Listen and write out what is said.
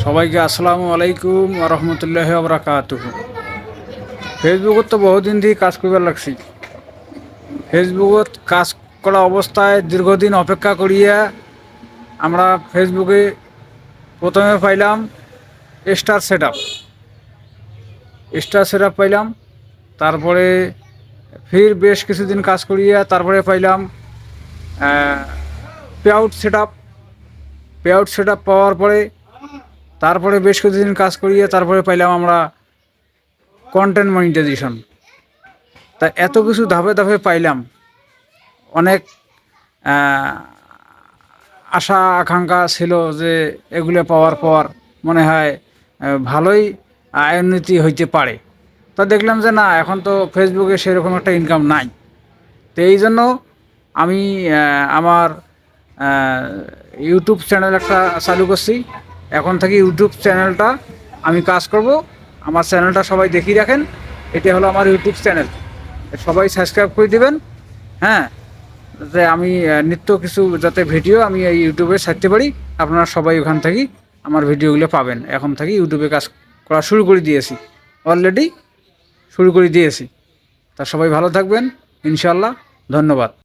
সবাইকে আসসালামু আলাইকুম রহমতুল্লাহ বরকাতুহ। ফেসবুকত তো বহুদিন থেকে কাজ করবার লাগছি। ফেসবুকত কাজ করা অবস্থায় দীর্ঘদিন অপেক্ষা করিয়া আমরা ফেসবুকে প্রথমে পাইলাম স্টার সেট আপ পাইলাম। তারপরে ফির বেশ কিছুদিন কাজ করিয়া তারপরে পাইলাম পে আউট সেট আপ পাওয়ার পরে তারপরে বেশ কিছুদিন কাজ করিয়ে তারপরে পাইলাম আমরা কন্টেন্ট মনিটাইজেশন। তা এত কিছু ধাপে ধাপে পাইলাম। অনেক আশা আকাঙ্ক্ষা ছিল যে এগুলো পাওয়ার পর মনে হয় ভালোই আয় উন্নতি হইতে পারে। তা দেখলাম যে না, এখন তো ফেসবুকে সেরকম একটা ইনকাম নাই। তো এই জন্য আমি আমার ইউটিউব চ্যানেল একটা চালু করছি। এখন থেকে ইউটিউব চ্যানেলটা আমি কাজ করব। আমার চ্যানেলটা সবাই দেখিয়ে রাখেন। এটা হলো আমার ইউটিউব চ্যানেল, সবাই সাবস্ক্রাইব করে দেবেন। হ্যাঁ, যাতে আমি নিত্য কিছু যাতে ভিডিও আমি এই ইউটিউবে ছাড়তে পারি, আপনারা সবাই ওখান থেকেই আমার ভিডিওগুলো পাবেন। এখন থেকে ইউটিউবে কাজ করা শুরু করে দিয়েছি, অলরেডি শুরু করে দিয়েছি। তা সবাই ভালো থাকবেন ইনশাল্লাহ। ধন্যবাদ।